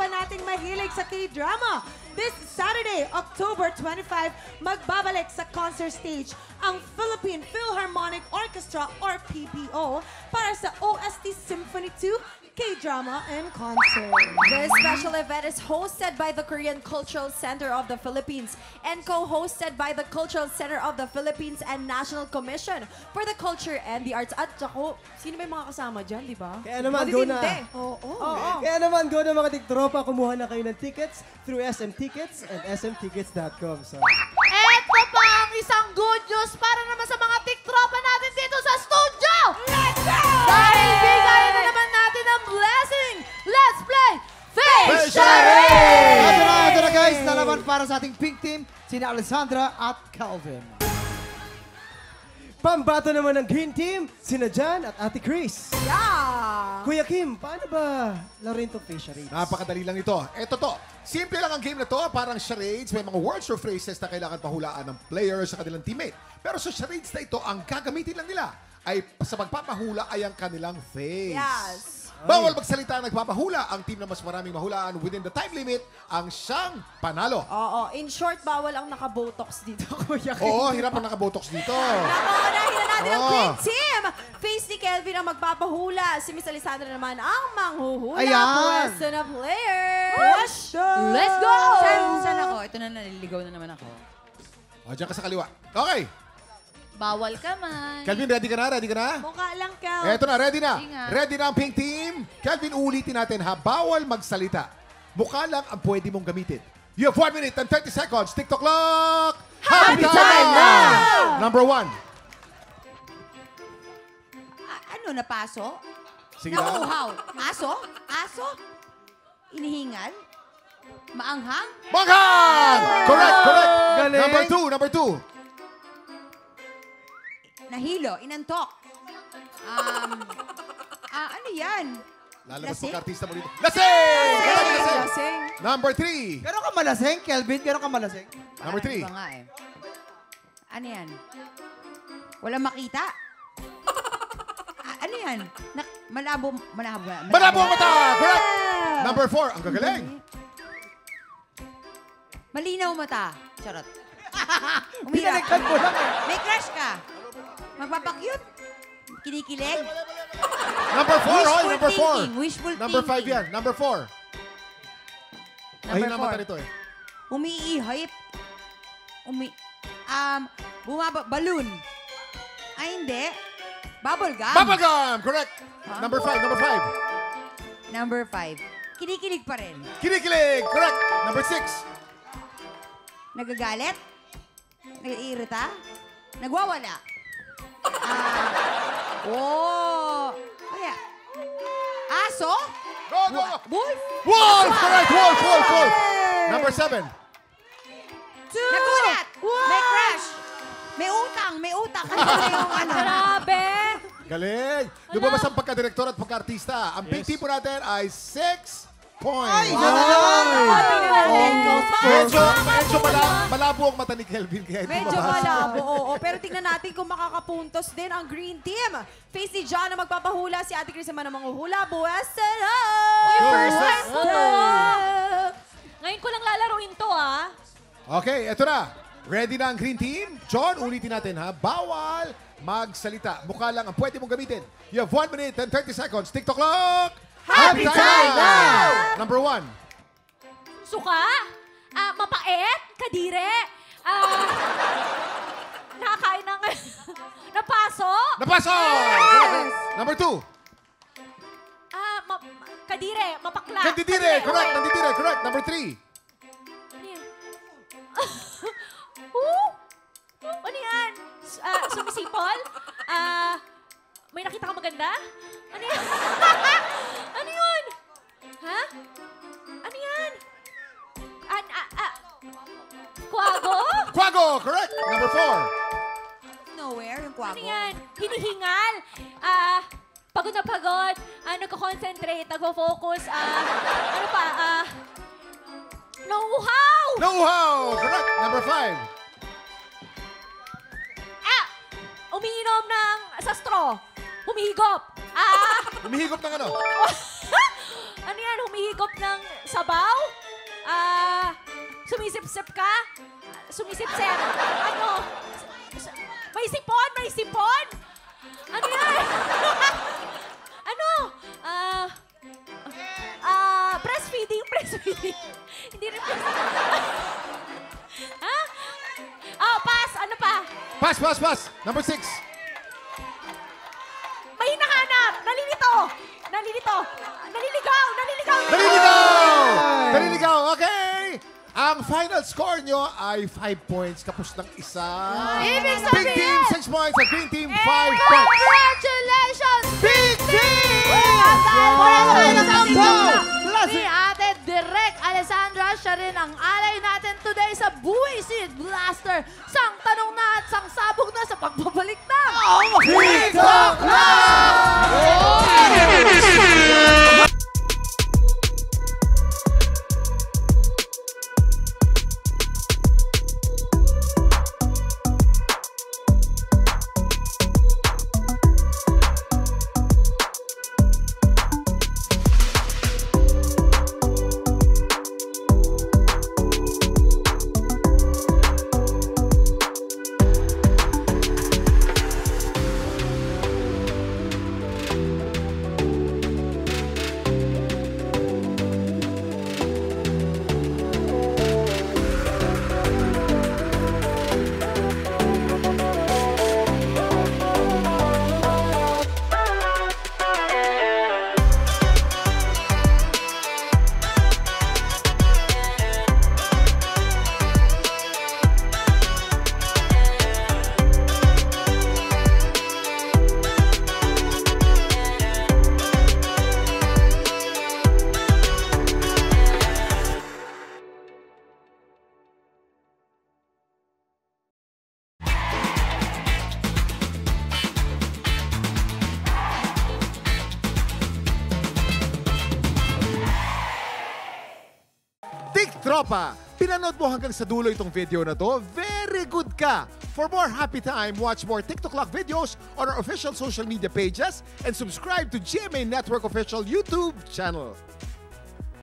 nating mahilig sa K-drama. This Saturday, October 25, magbabalik sa concert stage ang Philippine Philharmonic Orchestra or PPO para sa OST Symphony 2 K-drama and concert. This special event is hosted by the Korean Cultural Center of the Philippines and co-hosted by the Cultural Center of the Philippines and National Commission for the Culture and the Arts. At ako, sino may mga kasama dyan, di ba? Kaya naman, go na. Kaya naman, go na mga tiktropa. Kumuha na kayo ng tickets through SM Tickets and smtickets.com. So. Eto pa ang isang good news para naman sa mga tiktropa natin dito sa studio! Let's go! Dahil bigay na naman natin ang blessing! Let's play Face Charade! Ito na guys, lalaban para sa ating pink team, sina Alessandra at Calvin. Pambato naman ng green team, sina Jan at Ate Chris. Yeah! Kuya Kim, paano ba laruin itong face charades? Napakadali lang ito. Ito to. Simple lang ang game na to. Parang charades. May mga words or phrases na kailangan pahulaan ng player sa kanilang teammate. Pero sa charades na ito, ang gagamitin lang nila ay sa magpapahula ay ang kanilang face. Yes. Bawal magsalita nagpapahula. Ang team na mas maraming mahulaan within the time limit ang siyang panalo. Oo. In short, bawal ang naka-botox dito, Kuya Kim. Oo, hirap ang nakabotox dito. Nakuunahin na natin ang Oo. green team. Face ni Kelvin ang magpapahula. Si Miss Alessandra naman ang manghuhula. Ayan. Pwesto na player. Let's go! Saan ako? Ito na, naliligaw na naman ako. O, dyan ka sa kaliwa. Okay. Bawal ka man. Calvin, ready ka na? Ready ka na? Mukha lang, Kel. Eto na, ready na. Sige nga. Ready na ang pink team. Calvin, ulitin natin ha. Bawal magsalita. Mukha lang ang pwede mong gamitin. You have 1 minute and 30 seconds. TikTok clock. Happy time now! Number 1. Ano, napaso? Sige lang. Nauuhaw? Aso? Aso? Inihingal? Maanghang? Manghang! Correct, correct. Galing. Number 2. Nahilo? Inantok? Ano yan? Lalabas Lasing? mo artista mo dito. Lasing! Correct, lasing. Lasing. Number 3. Gano'n ka malasing, Kelvin? Gano'n ka malasing? Number 3. Iba nga eh. Ano yan? Walang makita? Ano yan? Malabo. Malabo ang mata! Correct! Number 4. Ang gagaling. Malinaw mata. Charot. Pinalikan mo lang eh. May crush ka. Magpapakyut. Kinikilig. Number 4, Wishful hoy. Number 4. thinking. Wishful Number 5 thinking. yan. Number 4. Mahina ang mata nito eh. Umiihip. Balloon. Ay, hindi. Bubble gum. Bubble gum! Correct! Number 5. Number 5. Number 5. Kinikilig pa rin. Kinikilig! Correct! Number 6. Nagagalit. Nag-iirita. Nagwawala. Kaya. Aso? Go, go! Wolf? Wolf! Correct! Wolf! Wolf! Wolf! Number 7. Nagulat. May crush. May utang. May utang. Ano na yung ano? Grabe. Galing! Lumabas ang pagka-direktor at pagka-artista. Ang pink team po natin ay 6 points. Medyo malabo ang mata ni Kelvin. Kaya hindi Medyo mabasa. malabo, oo. Pero tingnan natin kung makakapuntos din ang green team. Face ni John na magpapahula. Si Ate Chris naman ang manghuhula. Buwesta na! First time ko to! Ngayon ko lang lalaroin to, ah. Okay, eto na. Ready na ang green team? John, ulitin natin ha. Bawal magsalita. Mukha lang ang pwede mong gamitin. You have 1 minute and 30 seconds. TikTok clock! Happy time now! Number 1. Suka? Mapait? Kadire? Nakakain ng... Napaso? Napaso! Yes! Number 2. Kadire? Mapakla? Nandidire! Correct! Nandidire! Correct! Number 3. Ano yan? Ano yan? Sumisipol? May nakita kang maganda? Ano yan? Ano yun? Ha? Ano yan? Kwago? Quago! Correct! Number 4. Nowhere, yung Ano kwago. yan? Hinihingal? Pagod na pagod? Nagko-concentrate? Nagpo-focus? Ano pa? Nauuhaw! Know-how! Correct! Number 5. Umiinom sa straw. Humihigop. Humihigop ng ano? Ano Ano yan? Humihigop ng sabaw? Sumisip-sip ka? Sumisip-sip? Ano? May sipon? May sipon? Ano yan? Ano? Breastfeeding? Breastfeeding? Hindi rin breastfeeding. Ha? Pass. Ano pa? Pass. Number 6. May hinahanap. Nalilito. Naliligaw. Naliligaw! Okay! Ang final score nyo ay 5 points kapos ng isa. Ibig Pink Team, sabihin, 6 points. At Green Team, 5 points. congratulations, Pink Team! Ni Ate Direk Alessandra, siya rin ang alay natin today sa Buwisit Blaster. Sang tanong na at sang sabog na sa pagbabalik na. TikTok Tropa, pinanood mo hanggang sa dulo itong video na to? Very good ka! For more happy time, watch more TikTok Clock videos on our official social media pages and subscribe to GMA Network official YouTube channel.